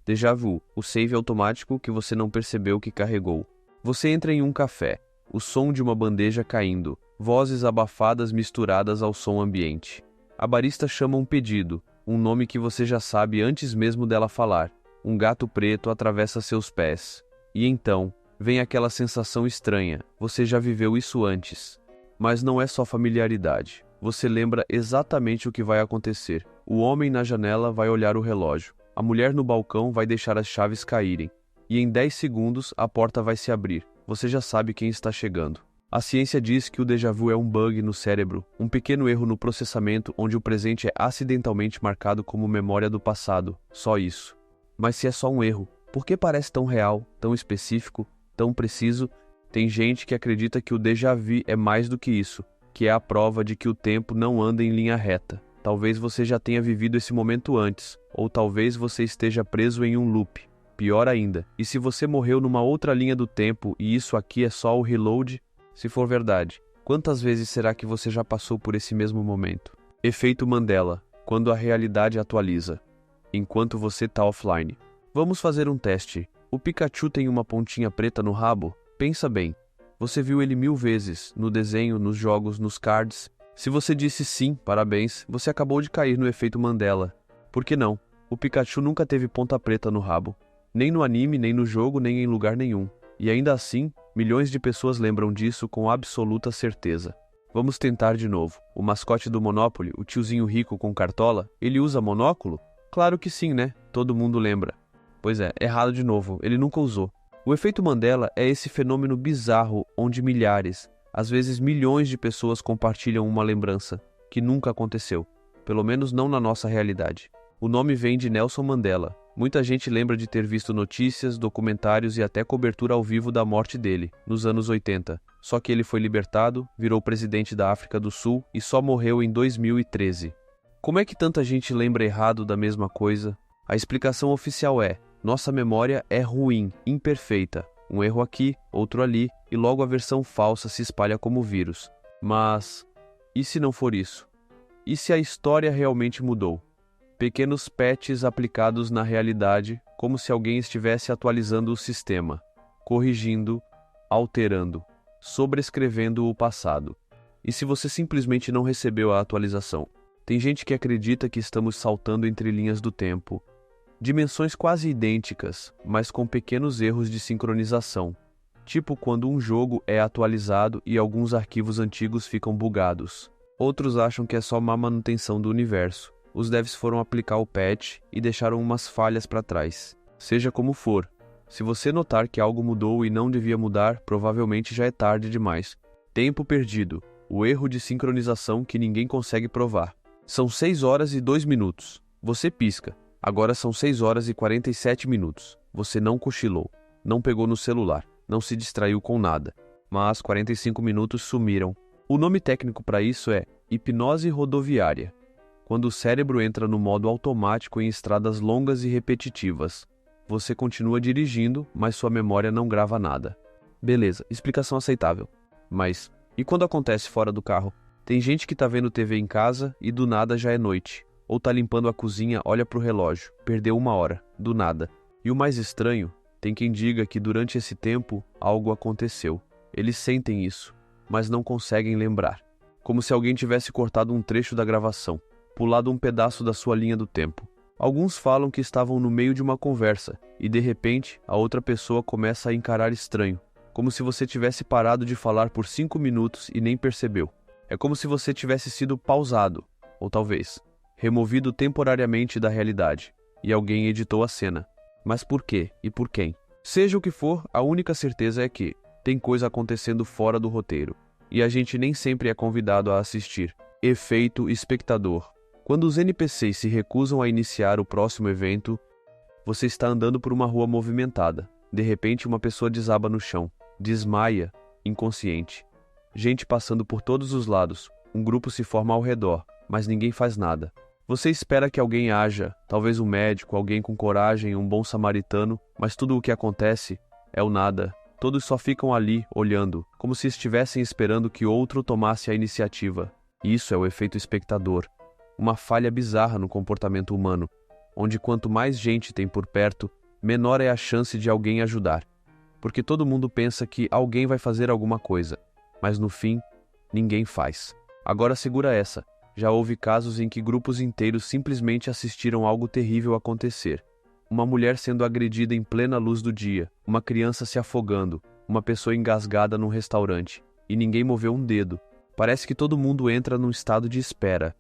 Déjà vu, o save automático que você não percebeu que carregou. Você entra em um café, o som de uma bandeja caindo, vozes abafadas misturadas ao som ambiente. A barista chama um pedido, um nome que você já sabe antes mesmo dela falar. Um gato preto atravessa seus pés. E então, vem aquela sensação estranha, você já viveu isso antes. Mas não é só familiaridade. Você lembra exatamente o que vai acontecer. O homem na janela vai olhar o relógio. A mulher no balcão vai deixar as chaves caírem. E em 10 segundos a porta vai se abrir. Você já sabe quem está chegando. A ciência diz que o déjà vu é um bug no cérebro, um pequeno erro no processamento onde o presente é acidentalmente marcado como memória do passado. Só isso. Mas se é só um erro, por que parece tão real, tão específico, tão preciso? Tem gente que acredita que o déjà vu é mais do que isso, que é a prova de que o tempo não anda em linha reta. Talvez você já tenha vivido esse momento antes, ou talvez você esteja preso em um loop. Pior ainda, e se você morreu numa outra linha do tempo e isso aqui é só o reload? Se for verdade, quantas vezes será que você já passou por esse mesmo momento? Efeito Mandela, quando a realidade atualiza, enquanto você está offline. Vamos fazer um teste. O Pikachu tem uma pontinha preta no rabo? Pensa bem. Você viu ele 1000 vezes, no desenho, nos jogos, nos cards. Se você disse sim, parabéns, você acabou de cair no efeito Mandela. Por que não? O Pikachu nunca teve ponta preta no rabo. Nem no anime, nem no jogo, nem em lugar nenhum. E ainda assim, milhões de pessoas lembram disso com absoluta certeza. Vamos tentar de novo. O mascote do Monopoly, o tiozinho rico com cartola, ele usa monóculo? Claro que sim, né? Todo mundo lembra. Pois é, errado de novo, ele nunca usou. O efeito Mandela é esse fenômeno bizarro onde milhares, às vezes milhões de pessoas compartilham uma lembrança que nunca aconteceu, pelo menos não na nossa realidade. O nome vem de Nelson Mandela. Muita gente lembra de ter visto notícias, documentários e até cobertura ao vivo da morte dele, nos anos 80. Só que ele foi libertado, virou presidente da África do Sul e só morreu em 2013. Como é que tanta gente lembra errado da mesma coisa? A explicação oficial é: nossa memória é ruim, imperfeita. Um erro aqui, outro ali, e logo a versão falsa se espalha como vírus. Mas, e se não for isso? E se a história realmente mudou? Pequenos patches aplicados na realidade, como se alguém estivesse atualizando o sistema, corrigindo, alterando, sobrescrevendo o passado. E se você simplesmente não recebeu a atualização? Tem gente que acredita que estamos saltando entre linhas do tempo, dimensões quase idênticas, mas com pequenos erros de sincronização, tipo quando um jogo é atualizado e alguns arquivos antigos ficam bugados. Outros acham que é só má manutenção do universo. Os devs foram aplicar o patch e deixaram umas falhas para trás. Seja como for, se você notar que algo mudou e não devia mudar, provavelmente já é tarde demais. Tempo perdido, o erro de sincronização que ninguém consegue provar. São 6 horas e 2 minutos. Você pisca. Agora são 6 horas e 47 minutos. Você não cochilou, não pegou no celular, não se distraiu com nada. Mas 45 minutos sumiram. O nome técnico para isso é hipnose rodoviária. Quando o cérebro entra no modo automático em estradas longas e repetitivas. Você continua dirigindo, mas sua memória não grava nada. Beleza, explicação aceitável. Mas, e quando acontece fora do carro? Tem gente que tá vendo TV em casa e do nada já é noite. Ou tá limpando a cozinha, olha pro relógio, perdeu 1 hora, do nada. E o mais estranho, tem quem diga que durante esse tempo algo aconteceu. Eles sentem isso, mas não conseguem lembrar. Como se alguém tivesse cortado um trecho da gravação, pulado um pedaço da sua linha do tempo. Alguns falam que estavam no meio de uma conversa e de repente a outra pessoa começa a encarar estranho, como se você tivesse parado de falar por 5 minutos e nem percebeu. É como se você tivesse sido pausado, ou talvez removido temporariamente da realidade, e alguém editou a cena. Mas por quê e por quem? Seja o que for, a única certeza é que tem coisa acontecendo fora do roteiro, e a gente nem sempre é convidado a assistir. Efeito espectador. Quando os NPCs se recusam a iniciar o próximo evento, você está andando por uma rua movimentada. De repente, uma pessoa desaba no chão, desmaia, inconsciente. Gente passando por todos os lados, um grupo se forma ao redor, mas ninguém faz nada. Você espera que alguém haja, talvez um médico, alguém com coragem, um bom samaritano, mas tudo o que acontece é o nada. Todos só ficam ali, olhando, como se estivessem esperando que outro tomasse a iniciativa. Isso é o efeito espectador. Uma falha bizarra no comportamento humano, onde quanto mais gente tem por perto, menor é a chance de alguém ajudar. Porque todo mundo pensa que alguém vai fazer alguma coisa, mas no fim, ninguém faz. Agora segura essa. Já houve casos em que grupos inteiros simplesmente assistiram algo terrível acontecer. Uma mulher sendo agredida em plena luz do dia, uma criança se afogando, uma pessoa engasgada num restaurante, e ninguém moveu um dedo. Parece que todo mundo entra num estado de espera,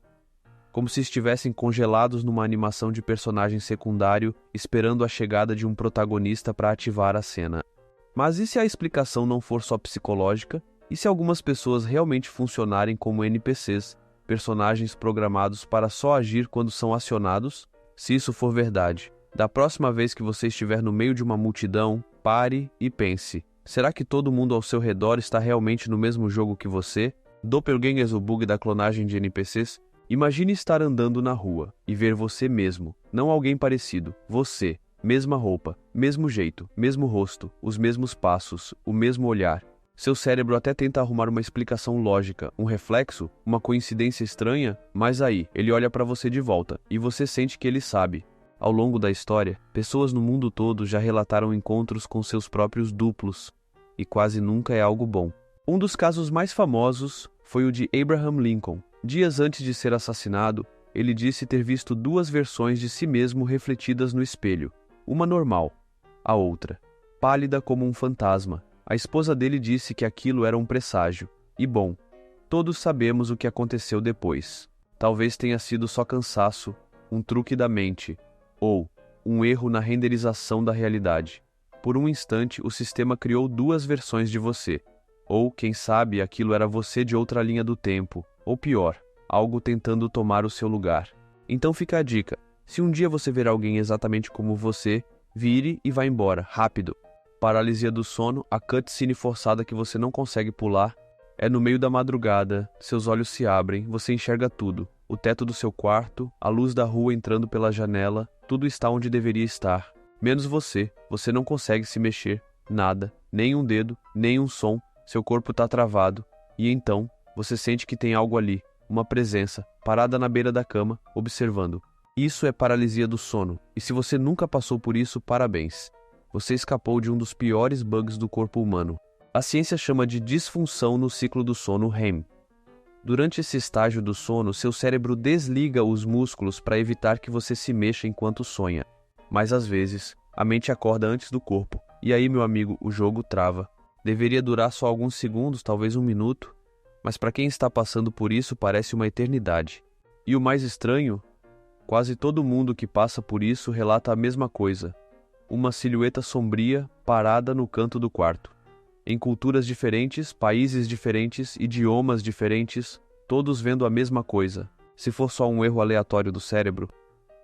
como se estivessem congelados numa animação de personagem secundário, esperando a chegada de um protagonista para ativar a cena. Mas e se a explicação não for só psicológica? E se algumas pessoas realmente funcionarem como NPCs, personagens programados para só agir quando são acionados? Se isso for verdade, da próxima vez que você estiver no meio de uma multidão, pare e pense. Será que todo mundo ao seu redor está realmente no mesmo jogo que você? Doppelgangers, o bug da clonagem de NPCs? Imagine estar andando na rua e ver você mesmo, não alguém parecido, você, mesma roupa, mesmo jeito, mesmo rosto, os mesmos passos, o mesmo olhar. Seu cérebro até tenta arrumar uma explicação lógica, um reflexo, uma coincidência estranha, mas aí, ele olha para você de volta e você sente que ele sabe. Ao longo da história, pessoas no mundo todo já relataram encontros com seus próprios duplos, e quase nunca é algo bom. Um dos casos mais famosos foi o de Abraham Lincoln. Dias antes de ser assassinado, ele disse ter visto duas versões de si mesmo refletidas no espelho, uma normal, a outra, pálida como um fantasma. A esposa dele disse que aquilo era um presságio. E bom, todos sabemos o que aconteceu depois. Talvez tenha sido só cansaço, um truque da mente, ou um erro na renderização da realidade. Por um instante, o sistema criou duas versões de você. Ou, quem sabe, aquilo era você de outra linha do tempo. Ou pior, algo tentando tomar o seu lugar. Então fica a dica. Se um dia você ver alguém exatamente como você, vire e vá embora, rápido. Paralisia do sono, a cutscene forçada que você não consegue pular. É no meio da madrugada, seus olhos se abrem, você enxerga tudo. O teto do seu quarto, a luz da rua entrando pela janela, tudo está onde deveria estar. Menos você não consegue se mexer, nada, nem um dedo, nem um som, seu corpo está travado. E então, você sente que tem algo ali, uma presença, parada na beira da cama, observando. Isso é paralisia do sono, e se você nunca passou por isso, parabéns. Você escapou de um dos piores bugs do corpo humano. A ciência chama de disfunção no ciclo do sono REM. Durante esse estágio do sono, seu cérebro desliga os músculos para evitar que você se mexa enquanto sonha. Mas às vezes, a mente acorda antes do corpo. E aí, meu amigo, o jogo trava. Deveria durar só alguns segundos, talvez um minuto. Mas para quem está passando por isso, parece uma eternidade. E o mais estranho, quase todo mundo que passa por isso relata a mesma coisa. Uma silhueta sombria parada no canto do quarto. Em culturas diferentes, países diferentes, idiomas diferentes, todos vendo a mesma coisa. Se for só um erro aleatório do cérebro,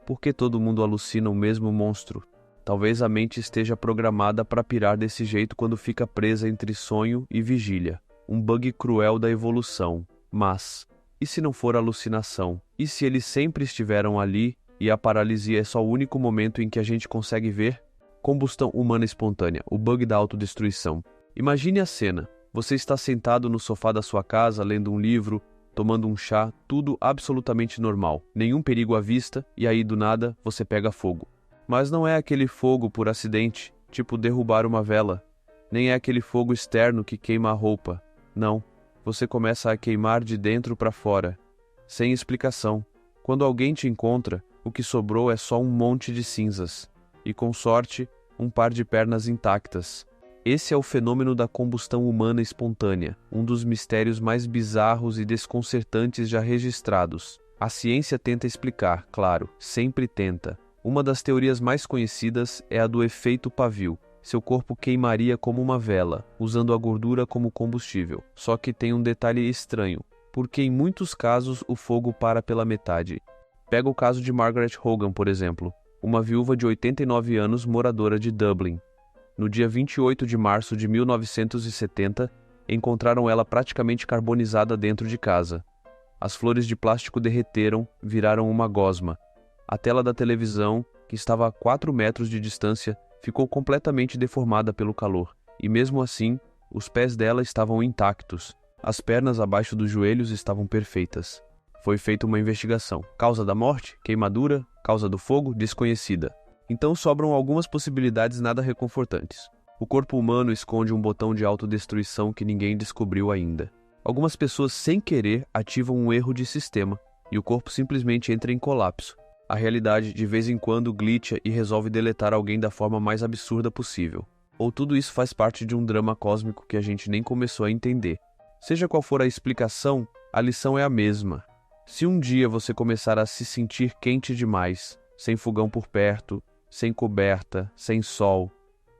por que todo mundo alucina o mesmo monstro? Talvez a mente esteja programada para pirar desse jeito quando fica presa entre sonho e vigília. Um bug cruel da evolução. Mas, e se não for alucinação? E se eles sempre estiveram ali e a paralisia é só o único momento em que a gente consegue ver? Combustão humana espontânea, o bug da autodestruição. Imagine a cena. Você está sentado no sofá da sua casa, lendo um livro, tomando um chá, tudo absolutamente normal. Nenhum perigo à vista, e aí do nada você pega fogo. Mas não é aquele fogo por acidente, tipo derrubar uma vela. Nem é aquele fogo externo que queima a roupa. Não. Você começa a queimar de dentro para fora. Sem explicação. Quando alguém te encontra, o que sobrou é só um monte de cinzas. E com sorte, um par de pernas intactas. Esse é o fenômeno da combustão humana espontânea, um dos mistérios mais bizarros e desconcertantes já registrados. A ciência tenta explicar, claro, sempre tenta. Uma das teorias mais conhecidas é a do efeito pavio. Seu corpo queimaria como uma vela, usando a gordura como combustível. Só que tem um detalhe estranho, porque em muitos casos o fogo para pela metade. Pega o caso de Margaret Hogan, por exemplo, uma viúva de 89 anos moradora de Dublin. No dia 28 de março de 1970, encontraram ela praticamente carbonizada dentro de casa. As flores de plástico derreteram, viraram uma gosma. A tela da televisão, que estava a 4 metros de distância, ficou completamente deformada pelo calor. E mesmo assim, os pés dela estavam intactos. As pernas abaixo dos joelhos estavam perfeitas. Foi feita uma investigação. Causa da morte? Queimadura? Causa do fogo? Desconhecida. Então sobram algumas possibilidades nada reconfortantes. O corpo humano esconde um botão de autodestruição que ninguém descobriu ainda. Algumas pessoas, sem querer, ativam um erro de sistema, e o corpo simplesmente entra em colapso. A realidade, de vez em quando, glitcha e resolve deletar alguém da forma mais absurda possível. Ou tudo isso faz parte de um drama cósmico que a gente nem começou a entender. Seja qual for a explicação, a lição é a mesma. Se um dia você começar a se sentir quente demais, sem fogão por perto, sem coberta, sem sol,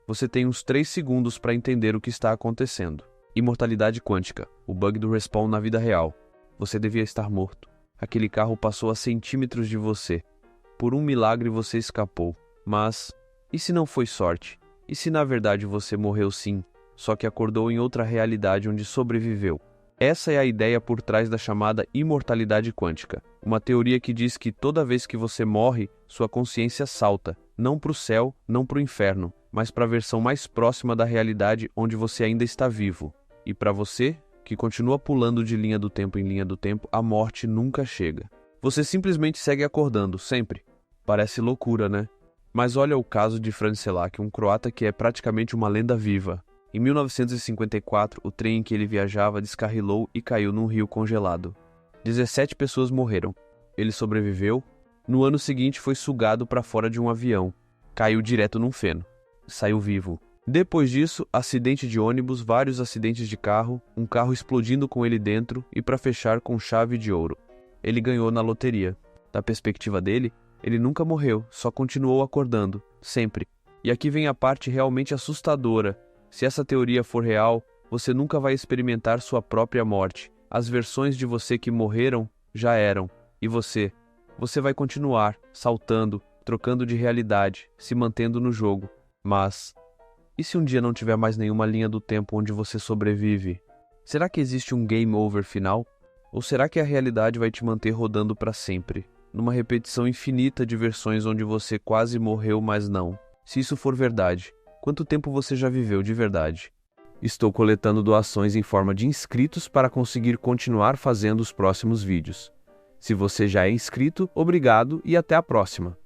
você tem uns 3 segundos para entender o que está acontecendo. Imortalidade quântica, o bug do respawn na vida real. Você devia estar morto. Aquele carro passou a centímetros de você. Por um milagre você escapou. Mas, e se não foi sorte? E se na verdade você morreu sim, só que acordou em outra realidade onde sobreviveu? Essa é a ideia por trás da chamada imortalidade quântica, uma teoria que diz que toda vez que você morre, sua consciência salta, não para o céu, não para o inferno, mas para a versão mais próxima da realidade onde você ainda está vivo. E para você, que continua pulando de linha do tempo em linha do tempo, a morte nunca chega. Você simplesmente segue acordando, sempre. Parece loucura, né? Mas olha o caso de Fran Selak, um croata que é praticamente uma lenda viva. Em 1954, o trem em que ele viajava descarrilou e caiu num rio congelado. 17 pessoas morreram. Ele sobreviveu. No ano seguinte foi sugado para fora de um avião. Caiu direto num feno. Saiu vivo. Depois disso, acidente de ônibus, vários acidentes de carro, um carro explodindo com ele dentro e para fechar com chave de ouro. Ele ganhou na loteria. Da perspectiva dele, ele nunca morreu, só continuou acordando, sempre. E aqui vem a parte realmente assustadora. Se essa teoria for real, você nunca vai experimentar sua própria morte. As versões de você que morreram já eram. E você vai continuar saltando, trocando de realidade, se mantendo no jogo. Mas e se um dia não tiver mais nenhuma linha do tempo onde você sobrevive? Será que existe um game over final? Ou será que a realidade vai te manter rodando para sempre, numa repetição infinita de versões onde você quase morreu, mas não? Se isso for verdade, quanto tempo você já viveu de verdade? Estou coletando doações em forma de inscritos para conseguir continuar fazendo os próximos vídeos. Se você já é inscrito, obrigado e até a próxima!